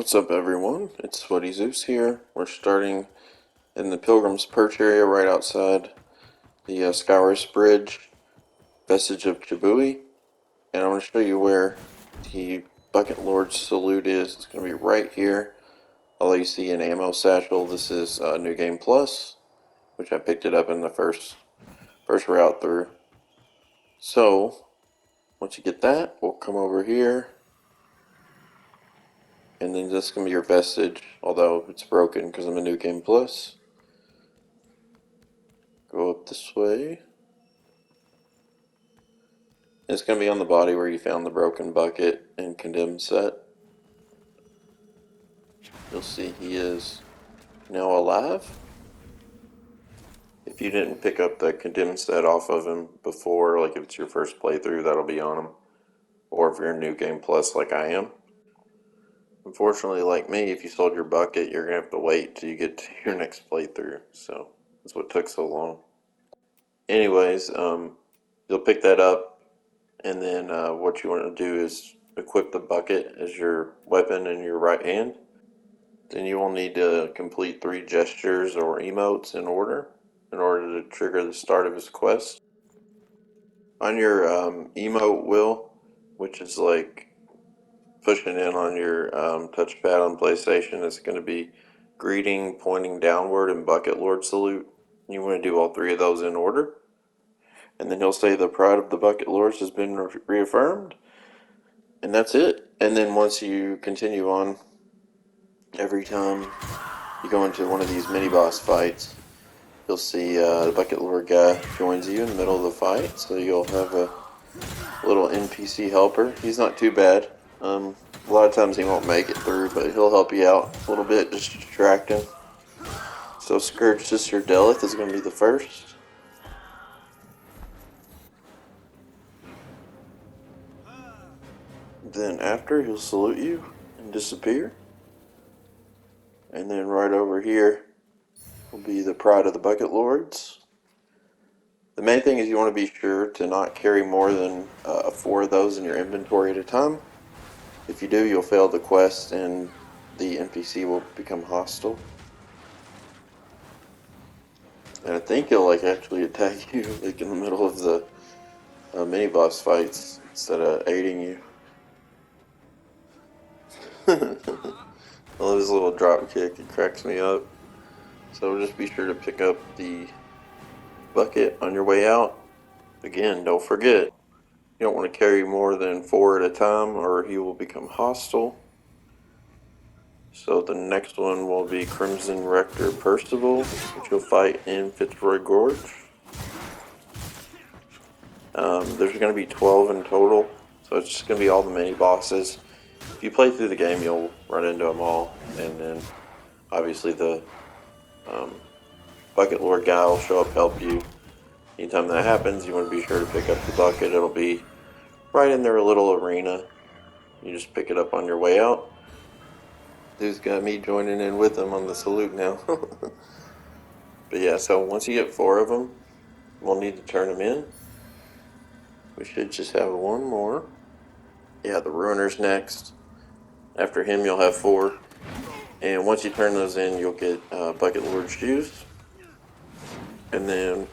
What's up, everyone? It's Sweaty Zeus here. We're starting in the Pilgrim's Perch area right outside the Skywars Bridge, vestige of Chibouy, and I'm going to show you where the Bucketlord salute is. It's going to be right here. Although you see an ammo satchel, this is New Game Plus, which I picked it up in the first route through. So, once you get that, we'll come over here. And then this is going to be your vestige, although it's broken because I'm a New Game Plus. Go up this way. It's going to be on the body where you found the broken bucket and condemned set. You'll see he is now alive. If you didn't pick up the condemned set off of him before, like if it's your first playthrough, that'll be on him. Or if you're a New Game Plus like I am. Unfortunately, like me, if you sold your bucket, you're going to have to wait till you get to your next playthrough. So that's what took so long. Anyways, you'll pick that up, and then what you want to do is equip the bucket as your weapon in your right hand. Then you will need to complete 3 gestures or emotes in order to trigger the start of his quest. On your emote wheel, which is like pushing in on your touchpad on PlayStation, it's going to be greeting, pointing downward, and Bucketlord salute. You want to do all 3 of those in order. And then he'll say the pride of the Bucketlords has been reaffirmed. And that's it. And then once you continue on, every time you go into one of these mini-boss fights, you'll see the Bucketlord guy joins you in the middle of the fight. So you'll have a little NPC helper. He's not too bad. A lot of times he won't make it through, but he'll help you out a little bit, just distract him. So Scourge Sister Delith is going to be the first. Then after, he'll salute you and disappear. And then right over here will be the Pride of the Bucketlords. The main thing is you want to be sure to not carry more than 4 of those in your inventory at a time. If you do, you'll fail the quest and the NPC will become hostile. And I think he'll actually attack you in the middle of the mini-boss fights instead of aiding you. I love his little drop kick, it cracks me up. So just be sure to pick up the bucket on your way out. Again, don't forget, you don't want to carry more than 4 at a time or he will become hostile. So the next one will be Crimson Rector Percival, which you'll fight in Fitzroy Gorge. There's going to be 12 in total, so it's just going to be all the mini bosses. If you play through the game, you'll run into them all, and then obviously the Bucketlord guy will show up, help you. Anytime that happens, you want to be sure to pick up the bucket. It'll be right in their little arena. You just pick it up on your way out. Dude's got me joining in with him on the salute now. But yeah, so once you get 4 of them, we'll need to turn them in. We should just have 1 more. Yeah, the Ruiner's next. After him, you'll have 4. And once you turn those in, you'll get Bucketlord shoes. And then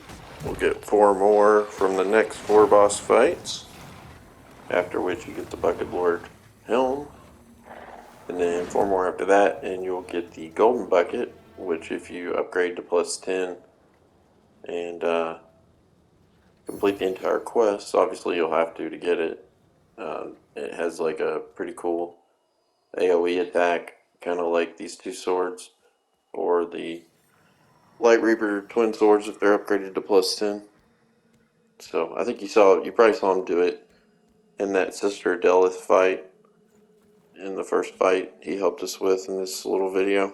we'll get 4 more from the next 4 boss fights. After which you get the Bucketlord helm. And then 4 more after that, and you'll get the golden bucket, which if you upgrade to plus 10 and complete the entire quest, obviously you'll have to get it. It has like a pretty cool AoE attack, kind of like these 2 swords, or the Light Reaper twin swords if they're upgraded to plus 10. So I think you probably saw him do it in that Sister Delith fight. In the first fight he helped us with in this little video.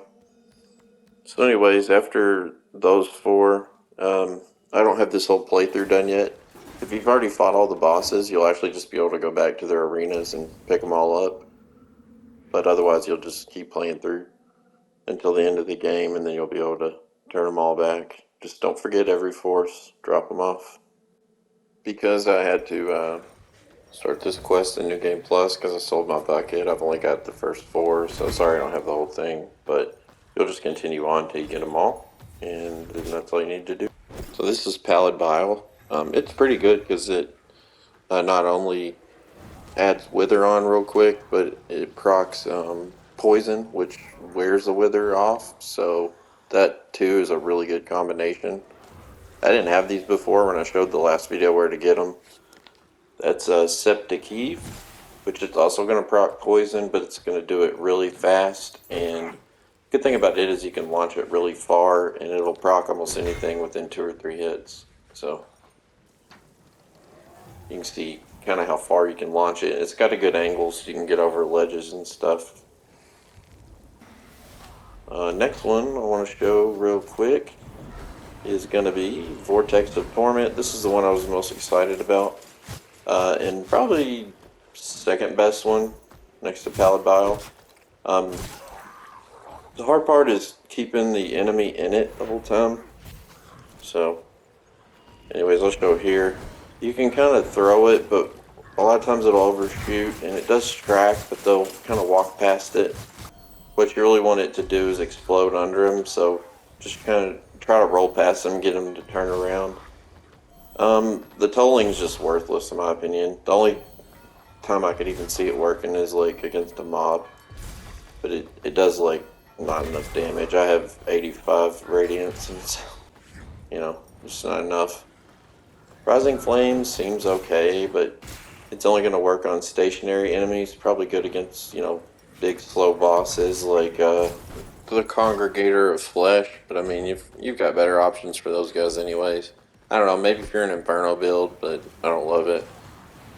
So anyways, after those 4, I don't have this whole playthrough done yet. If you've already fought all the bosses, you'll actually just be able to go back to their arenas and pick them all up. But otherwise, you'll just keep playing through until the end of the game, and then you'll be able to turn them all back. Just don't forget every force, drop them off. Because I had to start this quest in New Game Plus because I sold my bucket. I've only got the first 4, so sorry I don't have the whole thing. But you'll just continue on till you get them all, and then that's all you need to do. So this is Pallid Bile. It's pretty good because it not only adds Wither on real quick, but it procs Poison, which wears the Wither off. So that too is a really good combination. I didn't have these before when I showed the last video where to get them. That's a Septic Heave, which is also going to proc Poison, but it's going to do it really fast. And good thing about it is you can launch it really far, and it'll proc almost anything within 2 or 3 hits. So you can see kind of how far you can launch it. It's got a good angle, so you can get over ledges and stuff. Next one I want to show real quick is going to be Vortex of Torment. This is the one I was most excited about. And probably second best one next to Pallid Bile. The hard part is keeping the enemy in it the whole time. So, anyways, I'll show here. You can kind of throw it, but a lot of times it'll overshoot, and it does track, but they'll kind of walk past it. What you really want it to do is explode under them, so just kind of try to roll past them, get them to turn around. The tolling is just worthless in my opinion. The only time I could even see it working is like against a mob, but it does like not enough damage. I have 85 radiance, and it's, you know, just not enough. Rising Flames seems okay, but it's only going to work on stationary enemies. Probably good against, you know, big slow bosses like the Congregator of Flesh. But I mean, you've got better options for those guys anyways. I don't know, maybe if you're an Inferno build, but I don't love it.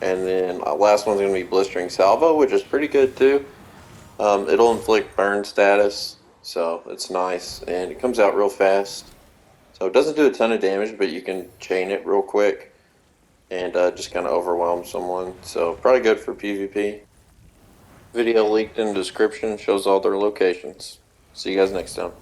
And then last one's going to be Blistering Salvo, which is pretty good too. It'll inflict burn status, so it's nice, and it comes out real fast. So it doesn't do a ton of damage, but you can chain it real quick and just kind of overwhelm someone. So probably good for PvP. Video linked in the description shows all their locations. See you guys next time.